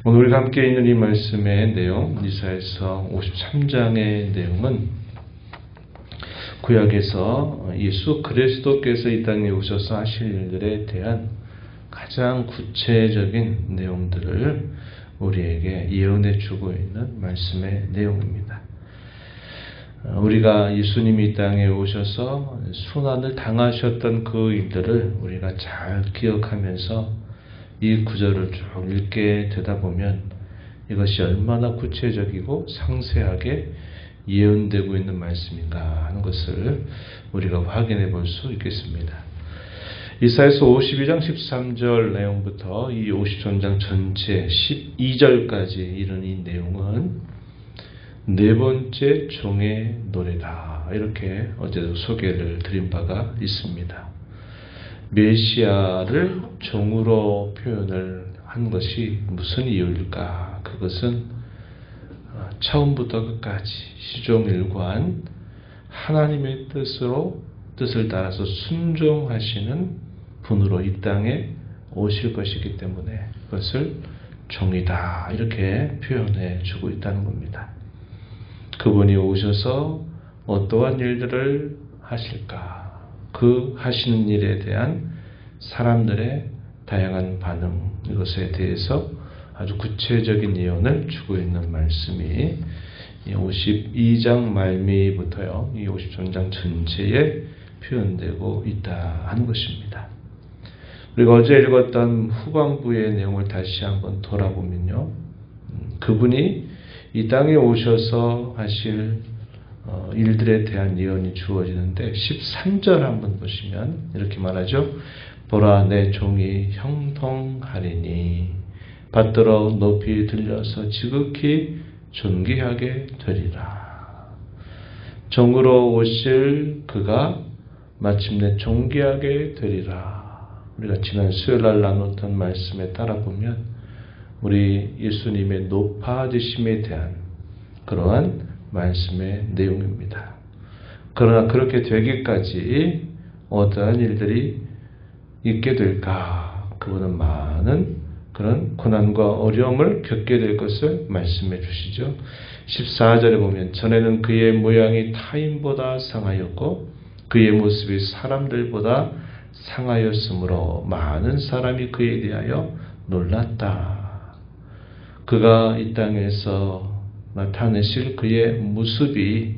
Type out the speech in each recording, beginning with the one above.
오늘 우리가 함께 있는 이 말씀의 내용, 이사야서 53장의 내용은 구약에서 예수 그리스도께서 이 땅에 오셔서 하실 일들에 대한 가장 구체적인 내용들을 우리에게 예언해 주고 있는 말씀의 내용입니다. 우리가 예수님이 이 땅에 오셔서 순환을 당하셨던 그 일들을 우리가 잘 기억하면서 이 구절을 쭉 읽게 되다 보면 이것이 얼마나 구체적이고 상세하게 예언되고 있는 말씀인가 하는 것을 우리가 확인해 볼 수 있겠습니다. 이사야서 52장 13절 내용부터 이 53장 전체 12절까지 이른 이 내용은 네 번째 종의 노래다, 이렇게 어제도 소개를 드린 바가 있습니다. 메시아를 종으로 표현을 한 것이 무슨 이유일까? 그것은 처음부터 끝까지 시종일관 하나님의 뜻을 따라서 순종하시는 분으로 이 땅에 오실 것이기 때문에 그것을 종이다, 이렇게 표현해 주고 있다는 겁니다. 그분이 오셔서 어떠한 일들을 하실까? 그 하시는 일에 대한 사람들의 다양한 반응, 이것에 대해서 아주 구체적인 예언을 주고 있는 말씀이 52장 말미부터요, 이 53장 전체에 표현되고 있다 하는 것입니다. 우리가 어제 읽었던 후반부의 내용을 다시 한번 돌아보면요, 그분이 이 땅에 오셔서 하실 일들에 대한 예언이 주어지는데 13절 한번 보시면 이렇게 말하죠. 보라, 내 종이 형통하리니 받들어 높이 들려서 지극히 존귀하게 되리라. 종으로 오실 그가 마침내 존귀하게 되리라. 우리가 지난 수요일날 나눴던 말씀에 따라 보면 우리 예수님의 높아지심에 대한 그러한 말씀의 내용입니다. 그러나 그렇게 되기까지 어떠한 일들이 있게 될까? 그분은 많은 그런 고난과 어려움을 겪게 될 것을 말씀해 주시죠. 14절에 보면 전에는 그의 모양이 타인보다 상하였고 그의 모습이 사람들보다 상하였으므로 많은 사람이 그에 대하여 놀랐다. 그가 이 땅에서 나타내실 그의 모습이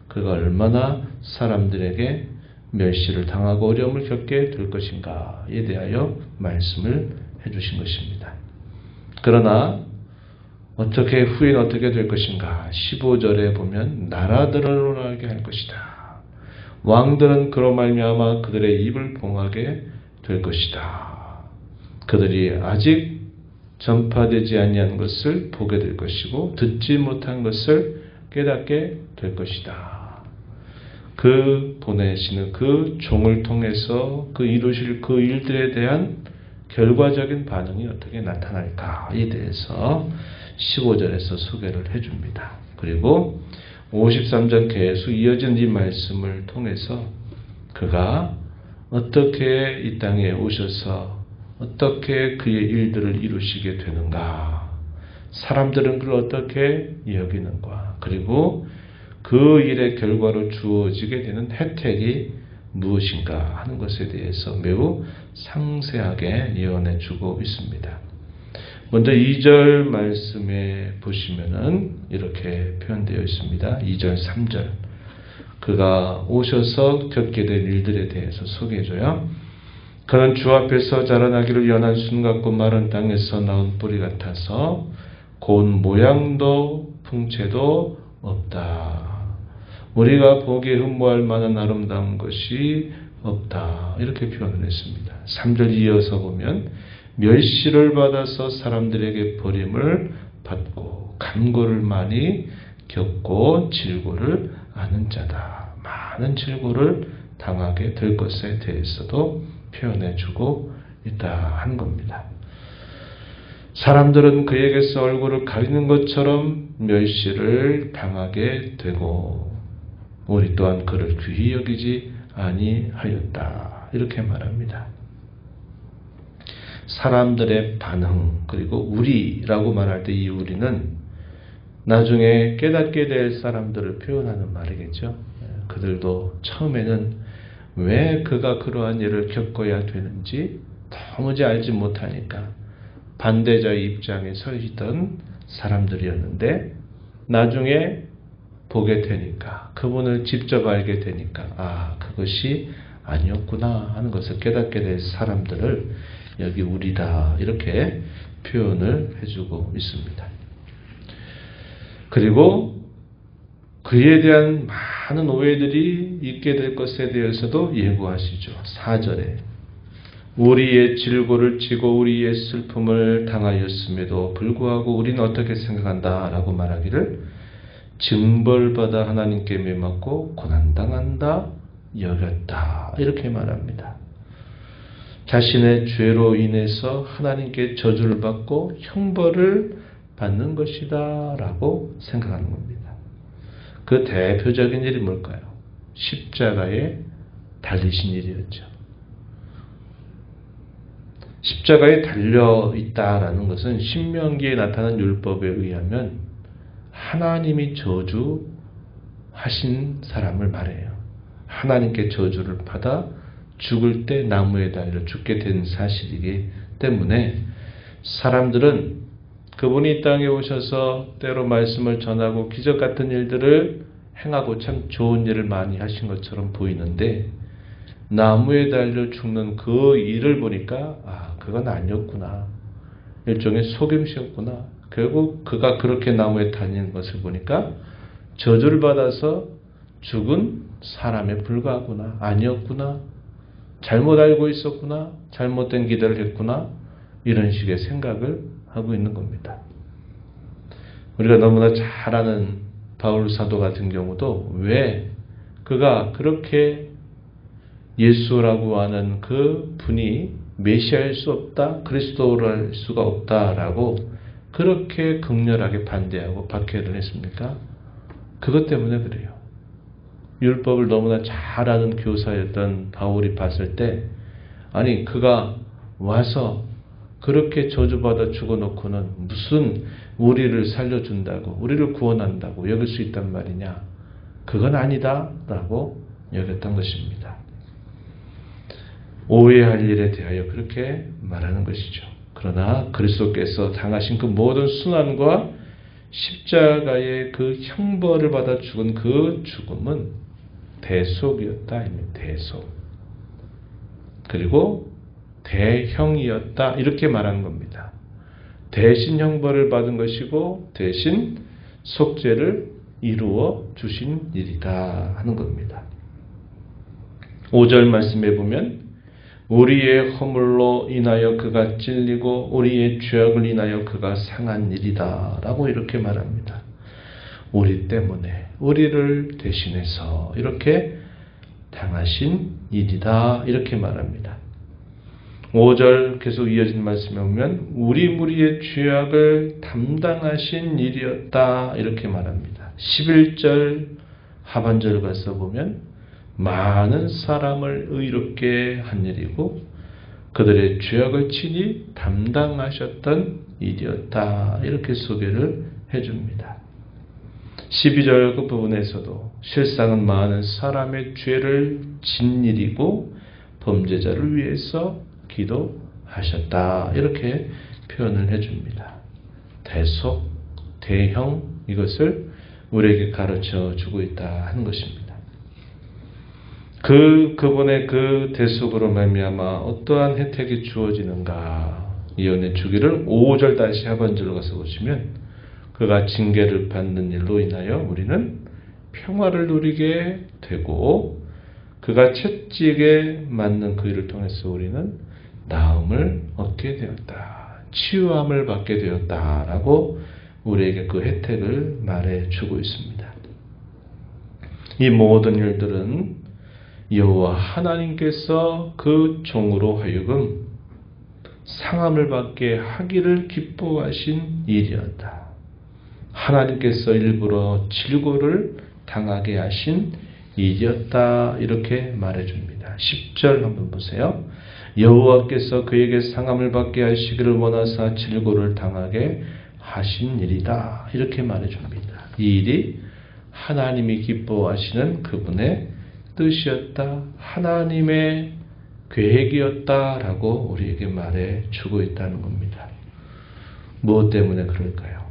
그가 얼마나 사람들에게 멸시를 당하고 어려움을 겪게 될 것인가에 대하여 말씀을 해주신 것입니다. 그러나 후에는 어떻게 될 것인가? 15절에 보면 나라들을 논하게 할 것이다. 왕들은 그로 말미암아 그들의 입을 봉하게 될 것이다. 그들이 아직 전파되지 아니한 것을 보게 될 것이고 듣지 못한 것을 깨닫게 될 것이다. 그 보내시는 그 종을 통해서 그 이루실 그 일들에 대한 결과적인 반응이 어떻게 나타날까에 대해서 15절에서 소개를 해줍니다. 그리고 53절 계속 이어진 이 말씀을 통해서 그가 어떻게 이 땅에 오셔서 어떻게 그의 일들을 이루시게 되는가, 사람들은 그를 어떻게 여기는가, 그리고 그 일의 결과로 주어지게 되는 혜택이 무엇인가 하는 것에 대해서 매우 상세하게 예언해 주고 있습니다. 먼저 2절 말씀에 보시면은 이렇게 표현되어 있습니다. 2절, 3절. 그가 오셔서 겪게 될 일들에 대해서 소개해줘요. 그는 주 앞에서 자라나기를 연한 순 같고 마른 땅에서 나온 뿌리 같아서 고운 모양도 풍채도 없다. 우리가 보기에 흠모할 만한 아름다운 것이 없다. 이렇게 표현을 했습니다. 3절 이어서 보면 멸시를 받아서 사람들에게 버림을 받고 간고를 많이 겪고 질고를 아는 자다. 많은 질고를 당하게 될 것에 대해서도 표현해주고 있다 하는 겁니다. 사람들은 그에게서 얼굴을 가리는 것처럼 멸시를 당하게 되고 우리 또한 그를 귀히 여기지 아니하였다. 이렇게 말합니다. 사람들의 반응, 그리고 우리라고 말할 때 이 우리는 나중에 깨닫게 될 사람들을 표현하는 말이겠죠. 그들도 처음에는 왜 그가 그러한 일을 겪어야 되는지 도무지 알지 못하니까 반대자의 입장에 서 있던 사람들이었는데, 나중에 보게 되니까, 그분을 직접 알게 되니까 그것이 아니었구나 하는 것을 깨닫게 될 사람들을 여기 우리다 이렇게 표현을 해주고 있습니다. 그리고 그에 대한 많은 오해들이 있게 될 것에 대해서도 예고하시죠. 4절에 우리의 질고를 지고 우리의 슬픔을 당하였음에도 불구하고 우리는 어떻게 생각한다 라고 말하기를 징벌받아 하나님께 매맞고 고난당한다 여겼다 이렇게 말합니다. 자신의 죄로 인해서 하나님께 저주를 받고 형벌을 받는 것이다 라고 생각하는 겁니다. 그 대표적인 일이 뭘까요? 십자가에 달리신 일이었죠. 십자가에 달려 있다라는 것은 신명기에 나타난 율법에 의하면 하나님이 저주하신 사람을 말해요. 하나님께 저주를 받아 죽을 때 나무에 달려 죽게 된 사실이기 때문에 사람들은 그분이 이 땅에 오셔서 때로 말씀을 전하고 기적 같은 일들을 행하고 참 좋은 일을 많이 하신 것처럼 보이는데, 나무에 달려 죽는 그 일을 보니까 그건 아니었구나, 일종의 속임수였구나, 결국 그가 그렇게 나무에 달리는 것을 보니까 저주를 받아서 죽은 사람에 불과하구나, 아니었구나, 잘못 알고 있었구나, 잘못된 기대를 했구나, 이런 식의 생각을 하고 있는 겁니다. 우리가 너무나 잘 아는 바울 사도 같은 경우도 왜 그가 그렇게 예수라고 하는 그 분이 메시아일 수 없다, 그리스도를 할 수가 없다라고 그렇게 극렬하게 반대하고 박해를 했습니까? 그것 때문에 그래요. 율법을 너무나 잘 아는 교사였던 바울이 봤을 때, 아니 그가 와서 그렇게 저주받아 죽어놓고는 무슨 우리를 살려준다고, 우리를 구원한다고 여길 수 있단 말이냐, 그건 아니다 라고 여겼던 것입니다. 오해할 일에 대하여 그렇게 말하는 것이죠. 그러나 그리스도께서 당하신 그 모든 순환과 십자가의 그 형벌을 받아 죽은 그 죽음은 대속이었다. 대속. 그리고 대형이었다. 이렇게 말하는 겁니다. 대신 형벌을 받은 것이고 대신 속죄를 이루어 주신 일이다 하는 겁니다. 5절 말씀에 보면 우리의 허물로 인하여 그가 찔리고 우리의 죄악을 인하여 그가 상한 일이다 라고 이렇게 말합니다. 우리 때문에, 우리를 대신해서 이렇게 당하신 일이다 이렇게 말합니다. 5절 계속 이어진 말씀에 보면 우리 무리의 죄악을 담당하신 일이었다 이렇게 말합니다. 11절 하반절 가서 보면 많은 사람을 의롭게 한 일이고 그들의 죄악을 친히 담당하셨던 일이었다 이렇게 소개를 해줍니다. 12절 그 부분에서도 실상은 많은 사람의 죄를 진 일이고 범죄자를 위해서 기도하셨다 이렇게 표현을 해줍니다. 대속, 대형, 이것을 우리에게 가르쳐 주고 있다 하는 것입니다. 그분의 그 대속으로 말미암아 어떠한 혜택이 주어지는가, 이 은혜 주기를 5절 다시 하반절로 가서 보시면 그가 징계를 받는 일로 인하여 우리는 평화를 누리게 되고 그가 채찍에 맞는 그 일을 통해서 우리는 나음을 얻게 되었다, 치유함을 받게 되었다라고 우리에게 그 혜택을 말해주고 있습니다. 이 모든 일들은 여호와 하나님께서 그 종으로 하여금 상함을 받게 하기를 기뻐하신 일이었다. 하나님께서 일부러 질고를 당하게 하신 일이었다 이렇게 말해줍니다. 10절 한번 보세요. 여호와께서 그에게 상함을 받게 하시기를 원하사 질고를 당하게 하신 일이다. 이렇게 말해줍니다. 이 일이 하나님이 기뻐하시는 그분의 뜻이었다. 하나님의 계획이었다라고 우리에게 말해주고 있다는 겁니다. 무엇 때문에 그럴까요?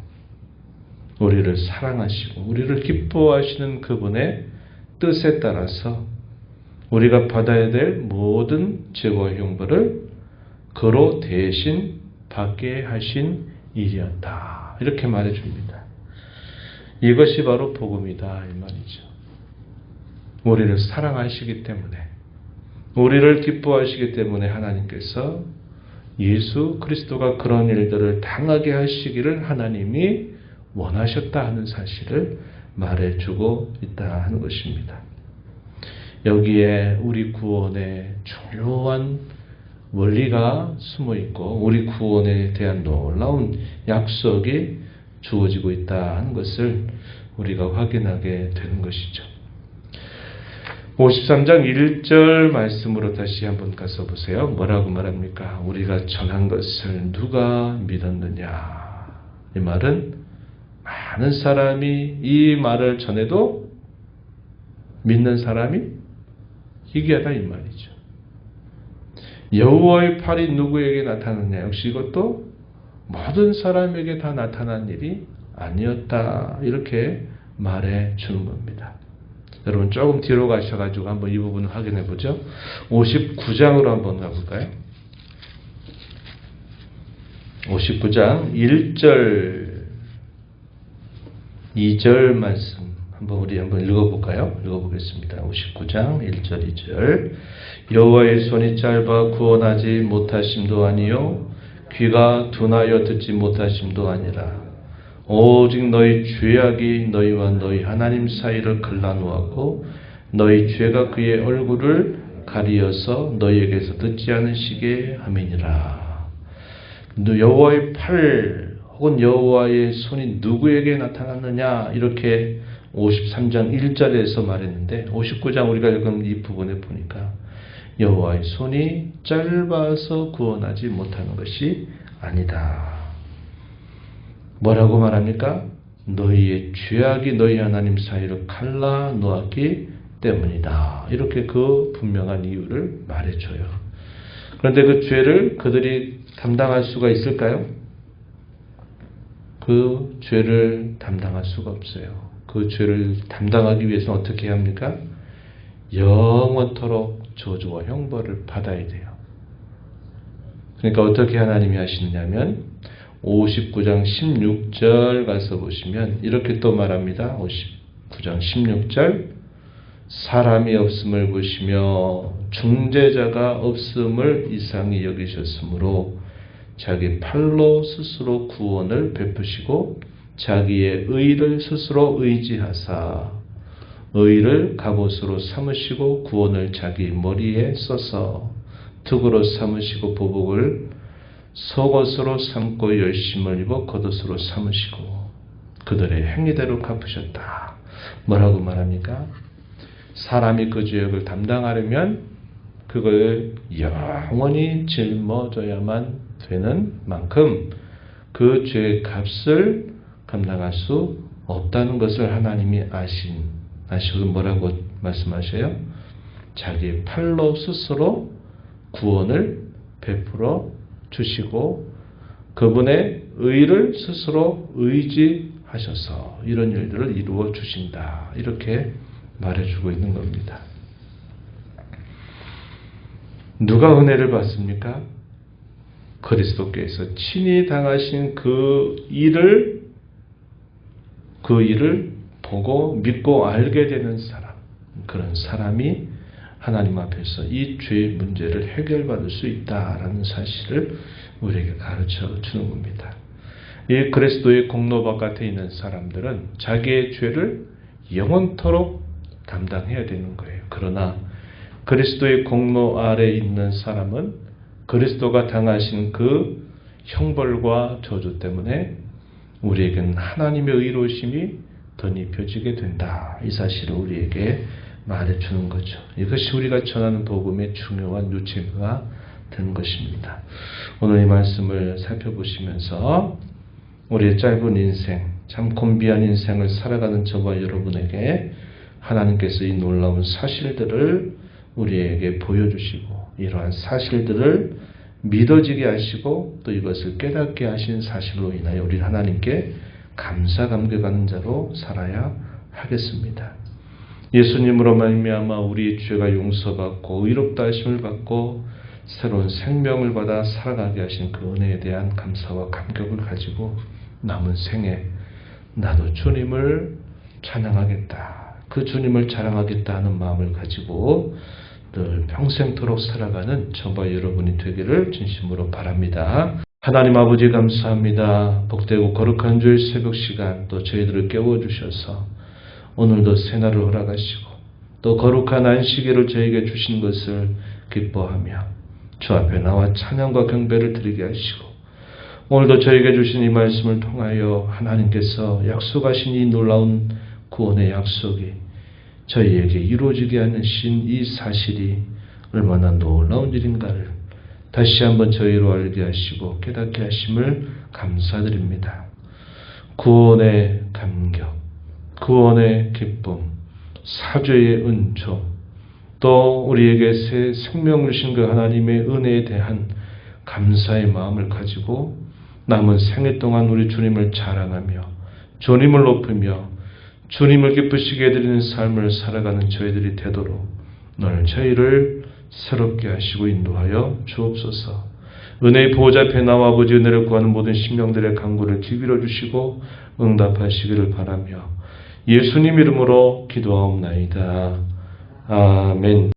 우리를 사랑하시고 우리를 기뻐하시는 그분의 뜻에 따라서 우리가 받아야 될 모든 죄와 형벌을 그로 대신 받게 하신 일이었다. 이렇게 말해줍니다. 이것이 바로 복음이다 이 말이죠. 우리를 사랑하시기 때문에 우리를 기뻐하시기 때문에 하나님께서 예수 그리스도가 그런 일들을 당하게 하시기를 하나님이 원하셨다 하는 사실을 말해주고 있다 하는 것입니다. 여기에 우리 구원의 중요한 원리가 숨어 있고 우리 구원에 대한 놀라운 약속이 주어지고 있다 하는 것을 우리가 확인하게 되는 것이죠. 53장 1절 말씀으로 다시 한번 가서 보세요. 뭐라고 말합니까? 우리가 전한 것을 누가 믿었느냐? 이 말은 많은 사람이 이 말을 전해도 믿는 사람이 희귀하다 이 말이죠. 여호와의 팔이 누구에게 나타났냐? 역시 이것도 모든 사람에게 다 나타난 일이 아니었다. 이렇게 말해 주는 겁니다. 여러분 조금 뒤로 가셔가지고 한번 이 부분을 확인해 보죠. 59장으로 한번 가볼까요? 59장 1절 2절 말씀 우리 한번 읽어볼까요? 읽어보겠습니다. 59장 1절 2절 여호와의 손이 짧아 구원하지 못하심도 아니요 귀가 둔하여 듣지 못하심도 아니라 오직 너희 죄악이 너희와 너희 하나님 사이를 갈라놓았고 너희 죄가 그의 얼굴을 가리어서 너희에게서 듣지 않으시게 함이니라. 여호와의 팔 혹은 여호와의 손이 누구에게 나타났느냐 이렇게 53장 1절에서 말했는데 59장 우리가 읽은 이 부분에 보니까 여호와의 손이 짧아서 구원하지 못하는 것이 아니다. 뭐라고 말합니까? 너희의 죄악이 너희 하나님 사이를 갈라 놓았기 때문이다. 이렇게 그 분명한 이유를 말해줘요. 그런데 그 죄를 그들이 담당할 수가 있을까요? 그 죄를 담당할 수가 없어요. 그 죄를 담당하기 위해서는 어떻게 해야 합니까? 영원토록 저주와 형벌을 받아야 돼요. 그러니까 어떻게 하나님이 하시느냐면 59장 16절 가서 보시면 이렇게 또 말합니다. 59장 16절 사람이 없음을 보시며 중재자가 없음을 이상히 여기셨으므로 자기 팔로 스스로 구원을 베푸시고 자기의 의를 스스로 의지하사 의를 갑옷으로 삼으시고 구원을 자기 머리에 써서 득으로 삼으시고 보복을 속옷으로 삼고 열심을 입어 겉옷으로 삼으시고 그들의 행위대로 갚으셨다. 뭐라고 말합니까? 사람이 그 죄악을 담당하려면 그걸 영원히 짊어져야만 되는 만큼 그 죄의 값을 감당할 수 없다는 것을 하나님이 아시고 뭐라고 말씀하셔요? 자기 팔로 스스로 구원을 베풀어 주시고 그분의 의를 스스로 의지하셔서 이런 일들을 이루어 주신다. 이렇게 말해주고 있는 겁니다. 누가 은혜를 받습니까? 그리스도께서 친히 당하신 그 일을 보고 믿고 알게 되는 사람, 그런 사람이 하나님 앞에서 이 죄의 문제를 해결받을 수 있다라는 사실을 우리에게 가르쳐 주는 겁니다. 이 그리스도의 공로 바깥에 있는 사람들은 자기의 죄를 영원토록 담당해야 되는 거예요. 그러나 그리스도의 공로 아래에 있는 사람은 그리스도가 당하신 그 형벌과 저주 때문에 우리에게는 하나님의 의로우심이 덧입혀지게 된다. 이 사실을 우리에게 말해주는 거죠. 이것이 우리가 전하는 복음의 중요한 요체가 된 것입니다. 오늘 이 말씀을 살펴보시면서 우리의 짧은 인생, 참 곤비한 인생을 살아가는 저와 여러분에게 하나님께서 이 놀라운 사실들을 우리에게 보여주시고 이러한 사실들을 믿어지게 하시고 또 이것을 깨닫게 하신 사실로 인하여 우리 하나님께 감사 감격하는 자로 살아야 하겠습니다. 예수님으로 말미암아 우리의 죄가 용서받고 의롭다 하심을 받고 새로운 생명을 받아 살아가게 하신 그 은혜에 대한 감사와 감격을 가지고 남은 생에 나도 주님을 찬양하겠다, 그 주님을 자랑하겠다 하는 마음을 가지고 늘 평생토록 살아가는 저와 여러분이 되기를 진심으로 바랍니다. 하나님 아버지 감사합니다. 복되고 거룩한 주일 새벽 시간 또 저희들을 깨워주셔서 오늘도 새날을 허락하시고 또 거룩한 안식일을 저에게 주신 것을 기뻐하며 주 앞에 나와 찬양과 경배를 드리게 하시고 오늘도 저에게 주신 이 말씀을 통하여 하나님께서 약속하신 이 놀라운 구원의 약속이 저희에게 이루어지게 하신 이 사실이 얼마나 놀라운 일인가를 다시 한번 저희로 알게 하시고 깨닫게 하심을 감사드립니다. 구원의 감격, 구원의 기쁨, 사죄의 은총, 또 우리에게 새 생명을 주신 그 하나님의 은혜에 대한 감사의 마음을 가지고 남은 생애 동안 우리 주님을 자랑하며 주님을 높이며 주님을 기쁘시게 해드리는 삶을 살아가는 저희들이 되도록 늘 저희를 새롭게 하시고 인도하여 주옵소서. 은혜의 보호자 앞에 나와 아버지 은혜를 구하는 모든 심령들의 간구를 기울여 주시고 응답하시기를 바라며 예수님 이름으로 기도하옵나이다. 아멘.